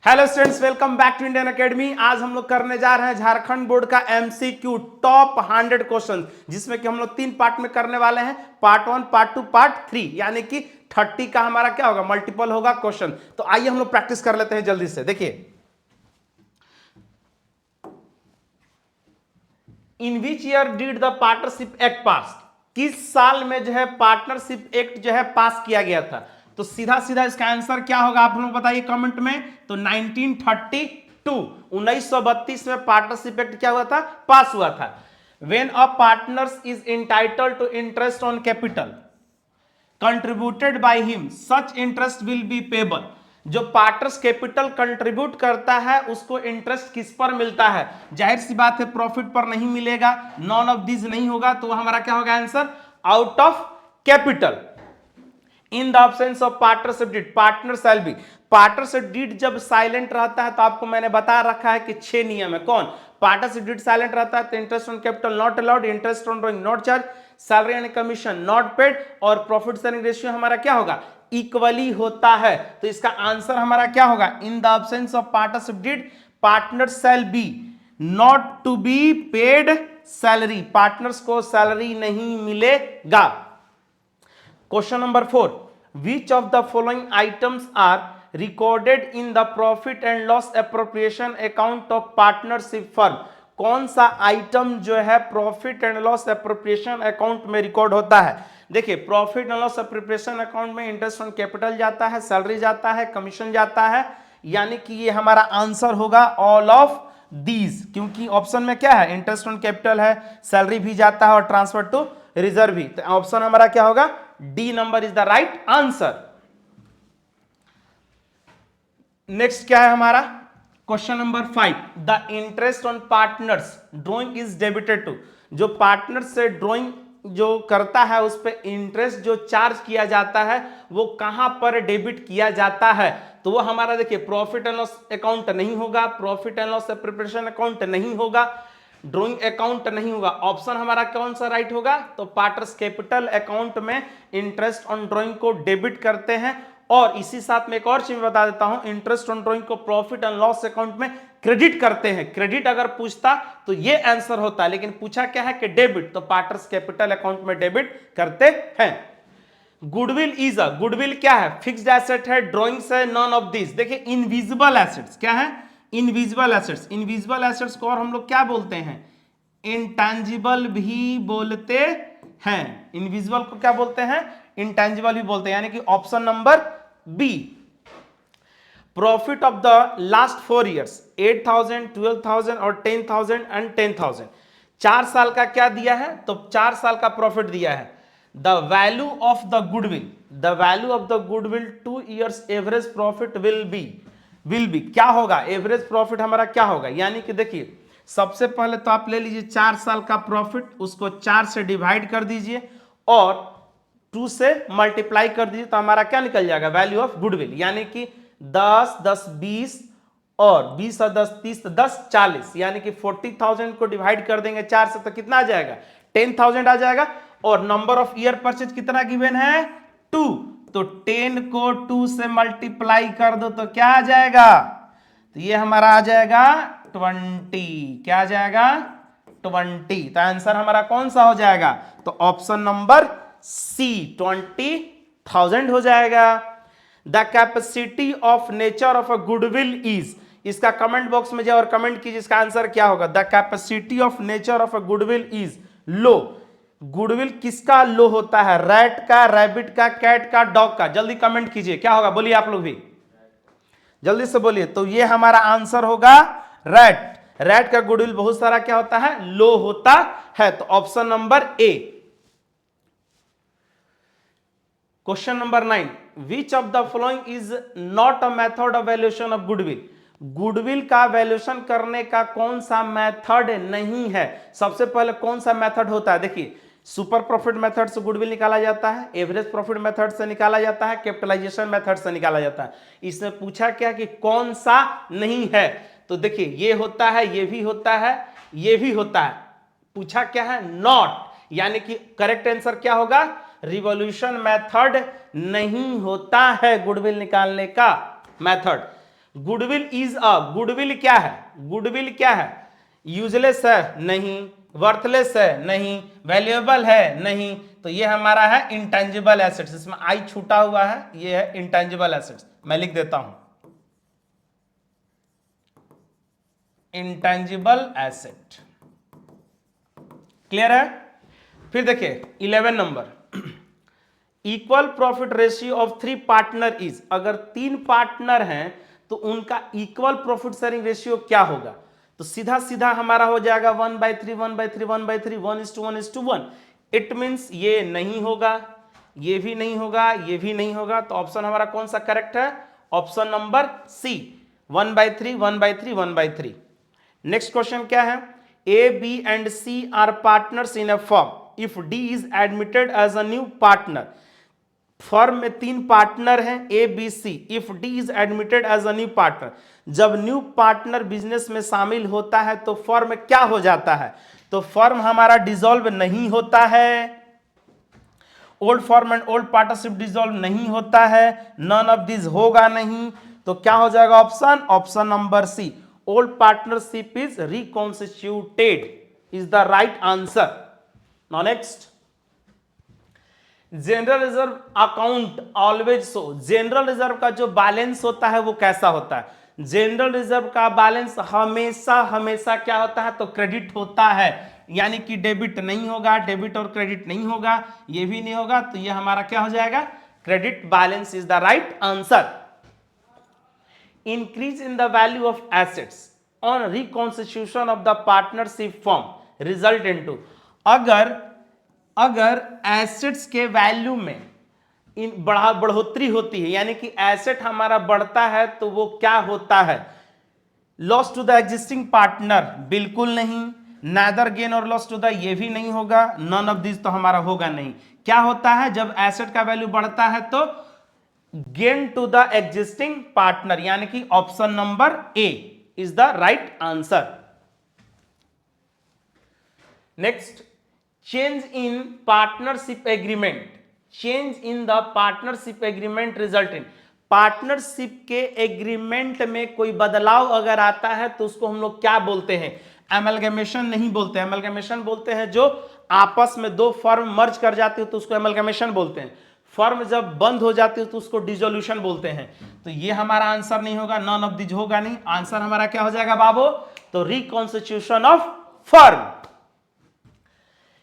Hello students, welcome back to Indian academy. आज हम लोग करने जा रहे हैं झारखंड बोर्ड का एमसीक्यू टॉप 100 क्वेश्चन, जिसमें कि हम लोग 3 पार्ट में करने वाले हैं। पार्ट 1, पार्ट 2, पार्ट 3, यानी कि 30 का हमारा क्या होगा, मल्टीपल होगा क्वेश्चन। तो आइए हम लोग प्रैक्टिस कर लेते हैं जल्दी से। देखिए, in which year did the partnership act pass? किस साल में जो है पार्टनरशिप एक्ट जो है पास किया गया था? तो सीधा सीधा इसका आंसर क्या होगा आप लोग बताइए कमेंट में। तो 1932 में पार्टनरशिप एक्ट क्या हुआ था, पास हुआ था। When a partners is entitled to interest on capital contributed by him, such interest will be payable. जो पार्टनर्स कैपिटल कंट्रीब्यूट करता है उसको इंटरेस्ट किस पर मिलता है? जाहिर सी बात है प्रॉफिट पर नहीं मिलेगा, नॉन ऑफ दिस नहीं होगा, तो हमारा क्या होगा answer, out of capital. In the absence of partnership deed, partner shall be. Partnership deed जब साइलेंट रहता है तो आपको मैंने बता रखा है कि 6 नियम है। कौन? पार्टनरशिप डीड साइलेंट रहता है तो interest on capital not allowed, interest on drawing not charge, salary and commission not paid, और प्रॉफिट शेयरिंग रेशियो हमारा क्या होगा, इक्वली होता है। तो इसका आंसर हमारा क्या होगा, in the absence of partnership deed partner shall be not to be paid salary, partners को सैलरी नहीं मिलेगा। Question number 4, which of the following items are recorded in the profit and loss appropriation account of partnership firm? कौन सा item जो है profit and loss appropriation account में record होता है? देखिए, profit and loss appropriation account में interest on capital जाता है, सैलरी जाता है, कमीशन जाता है, यानी कि ये हमारा आंसर होगा ऑल ऑफ दीज, क्योंकि ऑप्शन में क्या है, इंटरेस्ट ऑन कैपिटल है, सैलरी भी जाता है और ट्रांसफर टू रिजर्व भी। तो ऑप्शन हमारा क्या होगा, D number is the right answer. Next क्या है हमारा, question number 5, the interest on partners drawing is debited to. जो पार्टनर से ड्रॉइंग जो करता है उस पर इंटरेस्ट जो चार्ज किया जाता है वो कहां पर डेबिट किया जाता है? तो वो हमारा देखिए प्रॉफिट एंड लॉस अकाउंट नहीं होगा, profit and loss preparation account नहीं होगा, ड्रॉइंग अकाउंट नहीं होगा। ऑप्शन हमारा कौन सा राइट होगा, तो पार्टनर्स कैपिटल अकाउंट में इंटरेस्ट ऑन ड्रॉइंग को डेबिट करते हैं। और इसी साथ में एक और चीज बता देता हूं, इंटरेस्ट ऑन ड्रॉइंग को प्रॉफिट एंड लॉस अकाउंट में क्रेडिट करते हैं। क्रेडिट अगर पूछता तो ये आंसर होता, लेकिन पूछा क्या है कि डेबिट, तो पार्टनर्स कैपिटल अकाउंट में डेबिट करते हैं। गुडविल इज अ, गुडविल क्या है, फिक्स्ड एसेट है, ड्रॉइंग्स है, नॉन ऑफ दिस। देखिए, इनविजिबल एसेट्स क्या है, इनविजिबल एसेट्स। इनविजिबल एसेट्स को और हम लोग क्या बोलते हैं, इंटेंजिबल भी बोलते हैं। इनविजिबल को क्या बोलते हैं, इंटेंजिबल भी बोलते हैं, यानी कि option number B. Profit of the last 4 years 8,000, 12,000 और 10,000 एंड 10,000। 4 साल का क्या दिया है, तो 4 साल का प्रॉफिट दिया है। The value of the goodwill, the value of the goodwill 2 years average profit will be क्या होगा, एवरेज प्रॉफिट हमारा क्या होगा, यानी कि देखिए सबसे पहले तो आप ले लीजिए 4 साल का प्रॉफिट, उसको 4 से डिवाइड कर दीजिए और 2 से मल्टीप्लाई कर दीजिए, तो हमारा क्या निकल जाएगा, वैल्यू ऑफ गुडविल, यानी कि 10, 10, 20 और 20 और 10, 30, 10, 40, यानी कि 40,000 को डिवाइड कर देंगे 4 से तो कितना आ जाएगा, 10,000 आ जाएगा। और नंबर ऑफ ईयर परचेज कितना गिवन है, 2, तो 10 को 2 से मल्टीप्लाई कर दो तो क्या आ जाएगा, तो ये हमारा आ जाएगा 20। क्या आ जाएगा, 20। तो आंसर हमारा कौन सा हो जाएगा, तो ऑप्शन नंबर सी 20,000 हो जाएगा। The capacity of nature of a goodwill is, इसका कमेंट बॉक्स में जाओ और कमेंट कीजिए इसका आंसर क्या होगा। The capacity of nature of a goodwill is low. Goodwill किसका लो होता है, रैट का, रैबिट का, कैट का, डॉग का? जल्दी कमेंट कीजिए क्या होगा, बोलिए आप लोग भी जल्दी से बोलिए। तो ये हमारा आंसर होगा रैट। रैट का गुडविल बहुत सारा क्या होता है, लो होता है, तो option number A. Question number 9, which of the following is not a method of valuation of goodwill? Goodwill का वैल्यूएशन करने का कौन सा मेथड नहीं है? सबसे पहले कौन सा मेथड होता है, देखिए सुपर प्रॉफिट मेथड से गुडविल निकाला जाता है, एवरेज प्रॉफिट मेथड से निकाला जाता है, कैपिटलाइजेशन मेथड से निकाला जाता है। इसमें पूछा क्या कि कौन सा नहीं है, तो देखिए ये होता है, ये भी होता है, ये भी होता है। पूछा क्या है, नॉट, यानी कि करेक्ट आंसर क्या होगा, रिवॉल्यूशन मेथड नहीं होता है गुडविल निकालने का method. Goodwill is a, goodwill क्या है, गुडविल क्या है, यूजलेस है नहीं, वर्थलेस है नहीं, वैल्यूएबल है नहीं, तो ये हमारा है इंटेंजिबल एसेट्स, इसमें आई छूटा हुआ है, ये है इंटेंजिबल एसेट्स, मैं लिख देता हूं इंटेंजिबल एसेट। क्लियर है? फिर देखिए 11 number, equal profit ratio of 3 partner is, अगर 3 पार्टनर हैं तो उनका इक्वल प्रॉफिट शेयरिंग रेशियो क्या होगा, तो सीधा सीधा हमारा हो जाएगा 1/3 1/3 1/3 1:1:1। इट मींस ये नहीं होगा, ये भी नहीं होगा, ये भी नहीं होगा, तो ऑप्शन हमारा कौन सा करेक्ट है, option number C 1/3 1/3 1/3। Next question क्या है, A B and C are partners in a firm if D is admitted as a new partner, firm में 3 पार्टनर हैं A B C, if D is admitted as a new partner, जब new partner business में शामिल होता है तो firm क्या हो जाता है, तो फर्म हमारा डिसॉल्व नहीं होता है, old firm and old partnership dissolve नहीं होता है, नन ऑफ दिस होगा नहीं, तो क्या हो जाएगा option, option number C, old partnership is reconstituted is the right answer. Now next, general reserve account always show, general reserve का जो बैलेंस होता है वो कैसा होता है, जनरल रिजर्व का बैलेंस हमेशा हमेशा क्या होता है, तो क्रेडिट होता है, यानी कि डेबिट नहीं होगा, डेबिट और क्रेडिट नहीं होगा, ये भी नहीं होगा, तो ये हमारा क्या हो जाएगा, credit balance is the right answer. Increase in the value of assets on reconstitution of the partnership form result into, अगर एसेट्स के वैल्यू में बढ़ोतरी होती है, यानी कि एसेट हमारा बढ़ता है, तो वो क्या होता है, loss to the existing partner बिल्कुल नहीं, नादर गेन और लॉस टू द, ये भी नहीं होगा, नन ऑफ दिस तो हमारा होगा नहीं। क्या होता है जब एसेट का वैल्यू बढ़ता है, तो gain to the existing partner, यानी कि option number A is the right answer. Next, change in partnership agreement, change in the partnership agreement result in, partnership के एग्रीमेंट में कोई बदलाव अगर आता है तो उसको हम लोग क्या बोलते हैं, एमलगमेशन नहीं बोलते, एमलगमेशन बोलते हैं जो आपस में 2 फर्म मर्ज कर जाती है तो उसको एमलगमेशन बोलते हैं, फर्म जब बंद हो जाती है तो उसको डिसोल्यूशन बोलते हैं, तो ये हमारा आंसर नहीं होगा, नन ऑफ दिस होगा नहीं, आंसर हमारा क्या हो जाएगा बाबू, तो reconstitution of firm.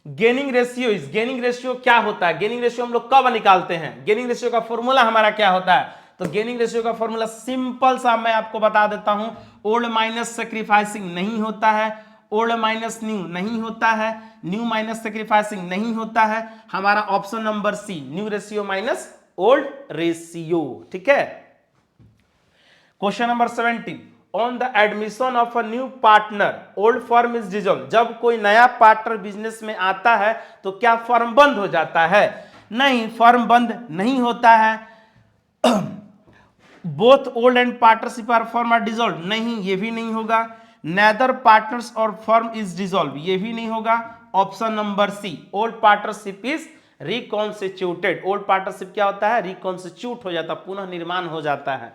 Gaining ratio is, gaining ratio क्या होता है, गेनिंग रेशियो हम लोग कब निकालते हैं, गेनिंग रेशियो का फॉर्मूला हमारा क्या होता है, तो गेनिंग रेशियो का फॉर्मूला सिंपल सा मैं आपको बता देता हूं, ओल्ड माइनस सैक्रिफाइसिंग नहीं होता है, ओल्ड माइनस न्यू नहीं होता है, न्यू माइनस सैक्रिफाइसिंग नहीं होता है, हमारा option number C, new ratio minus old ratio. ठीक है, question number 17, on the admission of a new partner old firm is dissolve, जब कोई नया पार्टनर बिजनेस में आता है तो क्या फर्म बंद हो जाता है, नहीं, फर्म बंद नहीं होता है। Both old and partnership are firm are dissolve, नहीं, ये भी नहीं होगा, नेदर पार्टनर्स और फर्म इज डिसॉल्व, ये भी नहीं होगा, option number C, old partnership is reconstituted, old partnership क्या होता है, रिकॉन्स्टिट्यूट हो जाता है, पुनः निर्माण हो जाता है।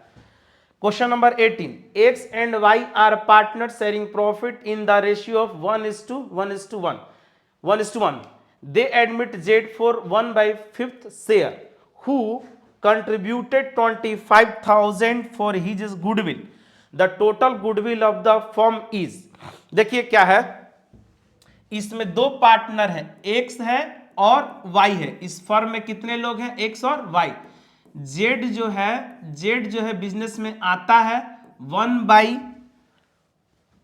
Question number 18, X and Y are partner sharing profit in the ratio of 1:1:1. They admit Z for 1/5 share, who contributed 25,000 for his goodwill. The total goodwill of the firm is, देखिए क्या है, इसमें 2 पार्टनर हैं, x है और Y है, इस firm में कितने लोग हैं, एक्स और वाई, जेड जो है बिजनेस में आता है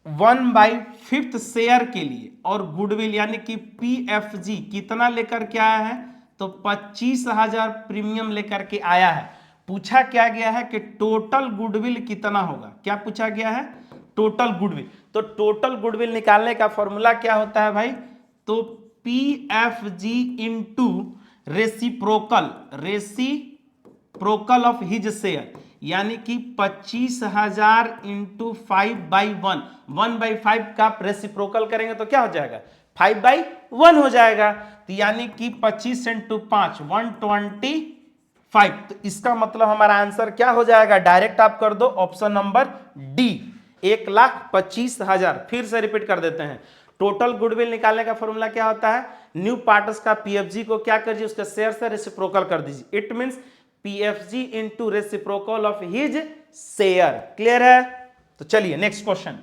1/5 शेयर के लिए, और गुडविल यानी कि PFG कितना लेकर के आया है, तो 25,000 प्रीमियम लेकर के आया है। पूछा क्या गया है कि टोटल गुडविल कितना होगा, क्या पूछा गया है, टोटल गुडविल, तो टोटल गुडविल निकालने का फॉर्मूला क्या होता है भाई, तो PFG into reciprocal of his share, यानी कि 25,000 इंटू 5/1, 1/5 का रेसिप्रोकल करेंगे तो क्या हो जाएगा, 5/1 हो जाएगा, तो यानी कि 25 इंटू 5 125 5। तो इसका मतलब हमारा आंसर क्या हो जाएगा, डायरेक्ट आप कर दो ऑप्शन नंबर डी, 1,25,000। फिर से रिपीट कर देते हैं, टोटल गुडविल निकालने का फॉर्मूला क्या होता है, न्यू पार्टनर्स का पीएफजी को क्या कर दीजिए, उसके शेयर से रेसिप्रोकल कर दीजिए। It means PFG into reciprocal of his share. Clear है? तो चलिए next question.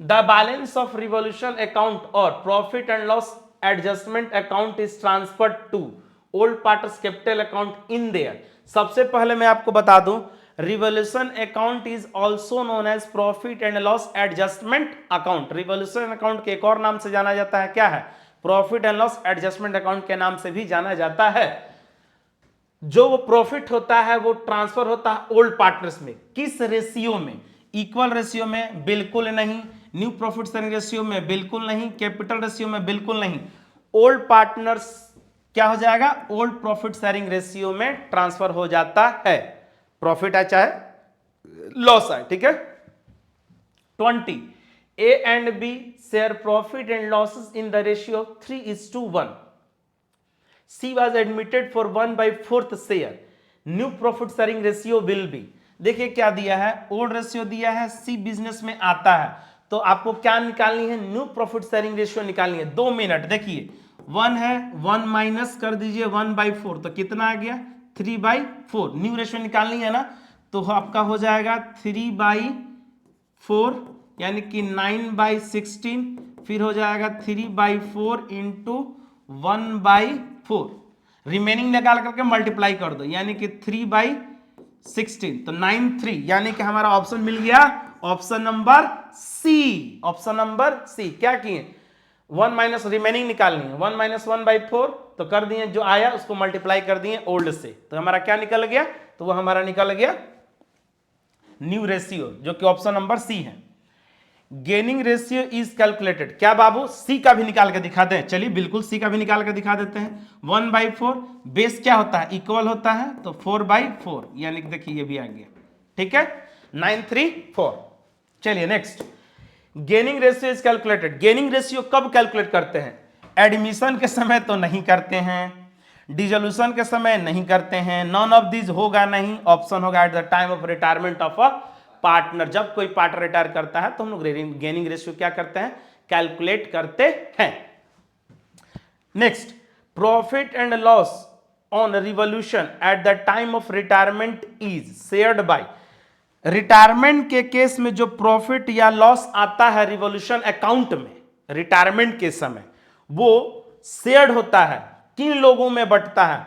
The balance of revaluation account और profit and loss adjustment account is transferred to old partners capital account in their. सबसे पहले मैं आपको बता दूं, revaluation account is also known as profit and loss adjustment account. Revaluation account के एक और नाम से जाना जाता है, क्या है, profit and loss adjustment account के नाम से भी जाना जाता है। जो वो प्रॉफिट होता है वो ट्रांसफर होता है ओल्ड पार्टनर्स में। किस रेशियो में, इक्वल रेशियो में बिल्कुल नहीं, न्यू प्रॉफिट शेयरिंग रेशियो में बिल्कुल नहीं, कैपिटल रेशियो में बिल्कुल नहीं। ओल्ड पार्टनर्स क्या हो जाएगा, ओल्ड प्रॉफिट शेयरिंग रेशियो में ट्रांसफर हो जाता है, प्रॉफिट है चाहे लॉस है। ठीक है। 20 A and B share profit and losses in the ratio 3:1। C was admitted for 1/4 share. New profit sharing ratio will be, देखिए क्या दिया है, ओल्ड रेशियो दिया है, सी बिजनेस में आता है, तो आपको क्या निकालनी है, न्यू प्रॉफिट शेयरिंग रेशियो निकालनी है। 2 मिनट, देखिए 1 है, 1 माइनस कर दीजिए 1/4, तो कितना आ गया 3/4। न्यू रेशियो निकालनी है ना, तो आपका हो जाएगा 3/4 यानी कि 9/16, फिर हो जाएगा 3/4 इंटू 1/4, रिमेनिंग निकाल करके मल्टीप्लाई कर दो, यानी कि 3/16, तो 93, यानी कि हमारा ऑप्शन मिल गया option number C. Option number C. क्या किए, 1 माइनस रिमेनिंग निकालनी है, 1 माइनस 1/4, तो कर दिए, जो आया उसको मल्टीप्लाई कर दिए ओल्ड से, तो हमारा क्या निकल गया, तो वो हमारा निकल गया न्यू रेशियो, जो कि ऑप्शन नंबर सी है। गेनिंग रेशियो इज कैलकुलेटेड, क्या बाबू, सी का भी निकाल के दिखाते हैं, चलिए बिल्कुल सी का भी निकाल के दिखा देते हैं। 1/4 बेस क्या होता है, इक्वल होता है, तो 4/4, यानी कि देखिए ये भी आ गया। ठीक है, 934। चलिए next, gaining ratio is calculated. Gaining ratio कब कैलकुलेट करते हैं, एडमिशन के समय तो नहीं करते हैं, डिसोल्यूशन के समय नहीं करते हैं, नॉन ऑफ दिस होगा नहीं, ऑप्शन होगा at the time of retirement of a partner. जब कोई पार्टनर रिटायर करता है तो हम लोग गेनिंग रेशियो क्या करते हैं, कैलकुलेट करते हैं। Next, profit and loss on revolution at the time of retirement is shared by. Retirement के केस में जो प्रॉफिट या लॉस आता है रिवॉल्यूशन अकाउंट में रिटायरमेंट के समय, वो शेयर्ड होता है, किन लोगों में बंटता है,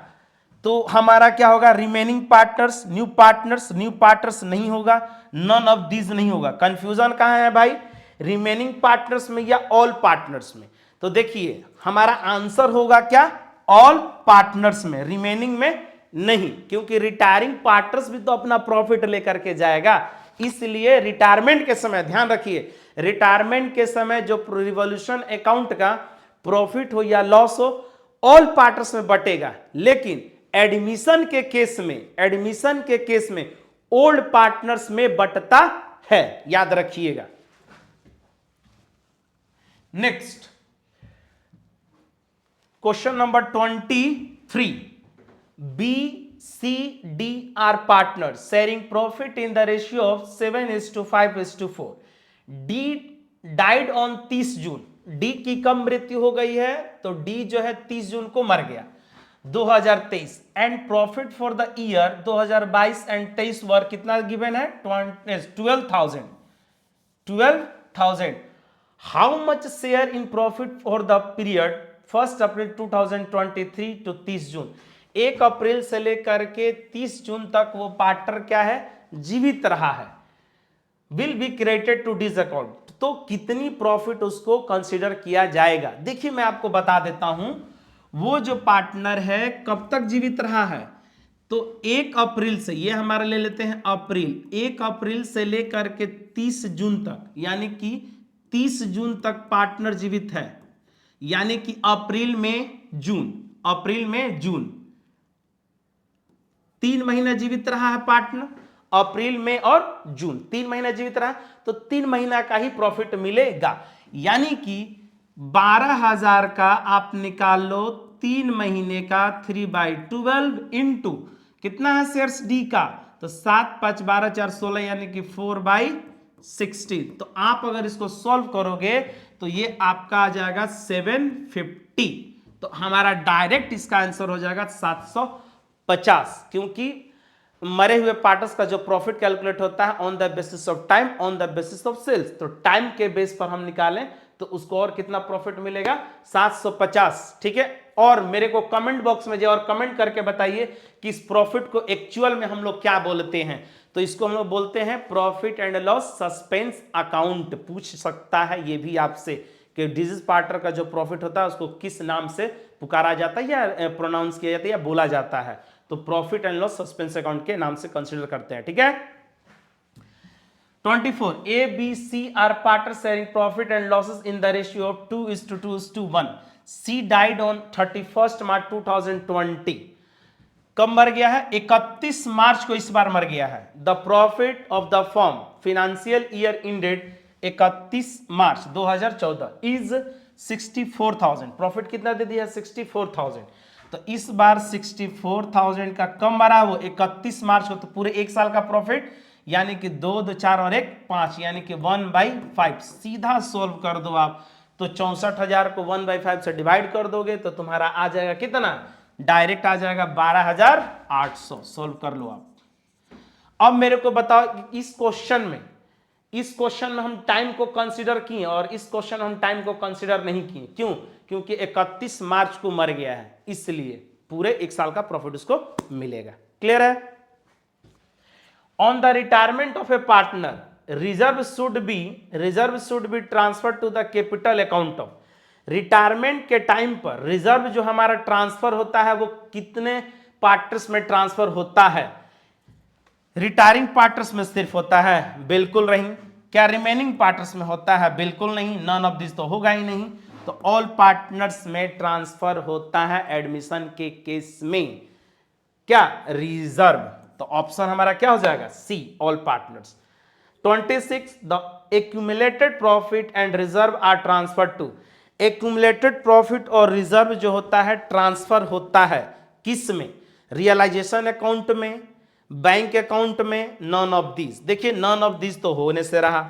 तो हमारा क्या होगा, रिमेनिंग पार्टनर्स, न्यू पार्टनर्स नहीं होगा, नन ऑफ दीज नहीं होगा। कंफ्यूजन कहां है भाई, रिमेनिंग पार्टनर्स में या ऑल पार्टनर्स में, तो देखिए हमारा आंसर होगा क्या, ऑल पार्टनर्स में, रिमेनिंग में नहीं, क्योंकि रिटायरिंग पार्टनर्स भी तो अपना प्रॉफिट लेकर के जाएगा, इसलिए रिटायरमेंट के समय ध्यान रखिए, रिटायरमेंट के समय जो रिवॉल्यूशन अकाउंट का प्रॉफिट हो या लॉस हो ऑल पार्टनर्स में बटेगा, लेकिन एडमिशन के केस में ओल्ड पार्टनर्स में बटता है, याद रखिएगा। Next question number 23, B C D are partner sharing profit in the ratio of 7:5:4। D died on 30 June, D की कब मृत्यु हो गई है, तो डी जो है 30 जून को मर गया 2023, and profit for the year 2022 and 23 were कितना गिवन है, 12,000। How much share in profit for the period 1 April 2023 to 30 June. 1 April से लेकर के 30 जून तक वो पार्टनर क्या है, जीवित रहा है, will be credited to this account, तो कितनी प्रॉफिट उसको कंसीडर किया जाएगा। देखिए मैं आपको बता देता हूं, वो जो पार्टनर है कब तक जीवित रहा है, तो 1 अप्रैल से, ये हमारा ले लेते हैं अप्रैल, 1 अप्रैल से लेकर के 30 जून तक, यानी कि 30 जून तक पार्टनर जीवित है, यानी कि अप्रैल में जून 3 महीना जीवित रहा है पार्टनर, अप्रैल में और जून 3 महीना जीवित रहा, तो 3 महीना का ही प्रॉफिट मिलेगा, यानी कि 12,000 का आप निकाल लो 3 महीने का 3/12 इंटू कितना है शेयर्स डी का, तो 7 5 12 4 16 यानी कि 4/16। तो आप अगर इसको सॉल्व करोगे तो ये आपका आ जाएगा 750। तो हमारा डायरेक्ट इसका आंसर हो जाएगा 750, क्योंकि मरे हुए पार्टनर्स का जो प्रॉफिट कैलकुलेट होता है on the basis of time, on the basis of sales. तो टाइम के बेस पर हम निकालें तो उसको और कितना प्रॉफिट मिलेगा, 750। ठीक है, और मेरे को कमेंट बॉक्स में जाइए और कमेंट करके बताइए कि इस प्रॉफिट को एक्चुअल में हम लोग क्या बोलते हैं। तो इसको हम लोग बोलते हैं profit and loss suspense account. पूछ सकता है ये भी आपसे कि डिजीज पार्टनर का जो प्रॉफिट होता है उसको किस नाम से पुकारा जाता है या प्रोनाउंस किया जाता है या बोला जाता है। तो profit and loss suspense account के नाम से कंसीडर करते हैं। ठीक है, 24 A, B, C are partners sharing profit and losses in the ratio of 2:2:1. C died on 31st March 2020. कब मर गया है, 31 मार्च को इस बार मर गया है। The profit of the firm financial year ended 31 March 2014 is 64,000। Profit कितना दे दिया, 64,000। तो इस बार 64,000 का कम मरा वो 31 मार्च को, तो पूरे एक साल का प्रॉफिट यानी कि 2 2 4 और 1 5 यानी कि 1/5। सीधा सोल्व कर दो आप, तो 64,000 को 1/5 से डिवाइड कर दोगे तो तुम्हारा आ जाएगा कितना, डायरेक्ट आ जाएगा 12,800। सोल्व कर लो आप। अब मेरे को बताओ कि इस क्वेश्चन में हम टाइम को कंसीडर किए और इस क्वेश्चन में हम टाइम को कंसीडर नहीं किए। क्यों, क्योंकि 31 मार्च को मर गया है, इसलिए पूरे एक साल का प्रॉफिट उसको मिलेगा। क्लियर है। On the retirement of a partner reserve should be transfer to the capital account of. Retirement के टाइम पर रिजर्व जो हमारा ट्रांसफर होता है वो कितने पार्टनर्स में ट्रांसफर होता है, रिटायरिंग पार्टनर्स में सिर्फ होता है, बिल्कुल नहीं। क्या रिमेनिंग पार्टनर्स में होता है, बिल्कुल नहीं। नन ऑफ दिस तो होगा ही नहीं। तो ऑल पार्टनर्स में ट्रांसफर होता है एडमिशन के केस में, क्या, रिजर्व। तो ऑप्शन हमारा क्या हो जाएगा, C, all partners. 26 the accumulated profit and reserve are transfer to. Accumulated profit और रिजर्व जो होता है ट्रांसफर होता है किस में, रियलाइजेशन अकाउंट में, बैंक अकाउंट में, नन ऑफ दिस। देखिए नन ऑफ दिस तो होने से रहा,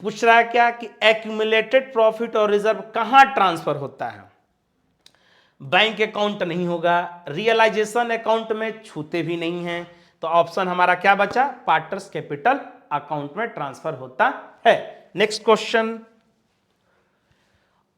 पूछ रहा है क्या कि एक्यूमुलेटेड प्रॉफिट और रिजर्व कहां ट्रांसफर होता है, बैंक अकाउंट नहीं होगा, रियलाइजेशन अकाउंट में छूते भी नहीं हैं। तो ऑप्शन हमारा क्या बचा, पार्टनर्स कैपिटल अकाउंट में ट्रांसफर होता है। Next question,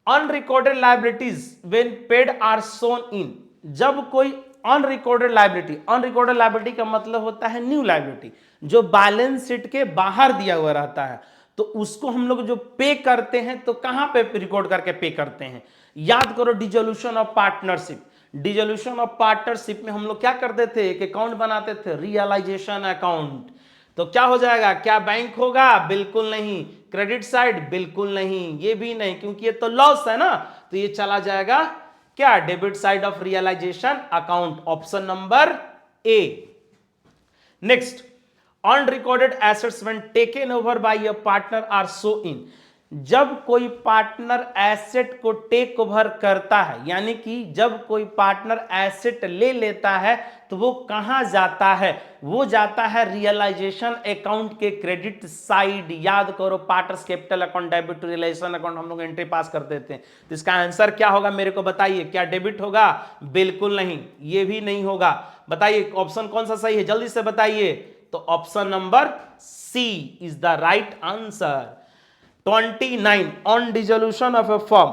unrecorded liabilities when paid are shown in. जब कोई अनरिकॉर्डेड लायबिलिटी का मतलब होता है न्यू लायबिलिटी, जो बैलेंस शीट के बाहर दिया हुआ रहता है, तो उसको हम लोग जो पे करते हैं तो कहां पे रिकॉर्ड करके पे करते हैं, याद करो dissolution of partnership. Dissolution of partnership में हम लोग क्या करते थे, एक अकाउंट बनाते थे, रियलाइजेशन अकाउंट। तो क्या हो जाएगा, क्या बैंक होगा, बिल्कुल नहीं। क्रेडिट साइड, बिल्कुल नहीं, ये भी नहीं, क्योंकि ये तो लॉस है ना। तो ये चला जाएगा क्या, debit side of realisation account, option number A. Next, unrecorded assets when taken over by a partner are show in. जब कोई पार्टनर एसेट को टेक ओवर करता है, यानी कि जब कोई पार्टनर एसेट ले लेता है तो वो कहां जाता है, वो जाता है रियलाइजेशन अकाउंट के क्रेडिट साइड। याद करो partners capital account debit to realisation account हम लोग एंट्री पास कर देते हैं। तो इसका आंसर क्या होगा मेरे को बताइए, क्या डेबिट होगा, बिल्कुल नहीं, ये भी नहीं होगा। बताइए ऑप्शन कौन सा सही है, जल्दी से बताइए। तो option number C is the right answer. 29 on dissolution of a firm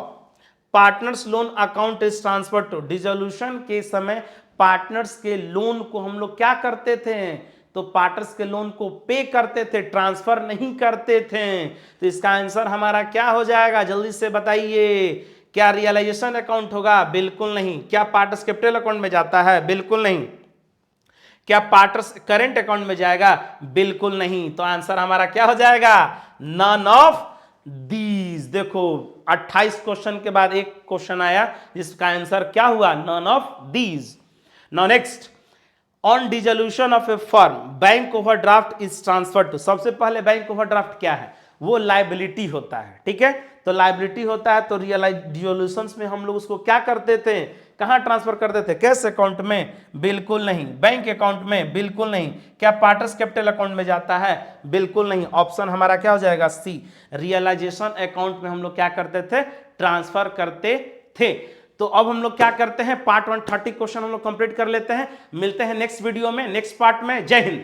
partners loan account is transfer to. Dissolution के समय पार्टनर्स के लोन को हम लोग क्या करते थे, तो पार्टनर्स के लोन को पे करते थे, ट्रांसफर नहीं करते थे। तो इसका आंसर हमारा क्या हो जाएगा, जल्दी से बताइए। क्या रियलाइजेशन अकाउंट होगा, बिल्कुल नहीं। क्या पार्टनर्स कैपिटल अकाउंट में जाता है, बिल्कुल नहीं। क्या पार्टनर्स करेंट अकाउंट में जाएगा, बिल्कुल नहीं। तो आंसर हमारा क्या हो जाएगा, नन ऑफ दीज। देखो 28 क्वेश्चन के बाद एक क्वेश्चन आया जिसका आंसर क्या हुआ, none of these. Now next, on dissolution of a firm bank overdraft is transfer to. सबसे पहले बैंक ओवरड्राफ्ट क्या है, वो लायबिलिटी होता है। ठीक है, तो लायबिलिटी होता है तो रिजोल्यूशंस में हम लोग उसको क्या करते थे, कहां ट्रांसफर करते थे, कैश अकाउंट में, बिल्कुल नहीं। बैंक अकाउंट में, बिल्कुल नहीं। क्या पार्टनर्स कैपिटल अकाउंट में जाता है, बिल्कुल नहीं। ऑप्शन हमारा क्या हो जाएगा, सी। रियलाइजेशन अकाउंट में हम लोग क्या करते थे, ट्रांसफर करते थे। तो अब हम लोग क्या करते हैं, पार्ट 1 30 क्वेश्चन हम लोग कंप्लीट कर लेते हैं। मिलते हैं नेक्स्ट वीडियो में, नेक्स्ट पार्ट में। जय हिंद।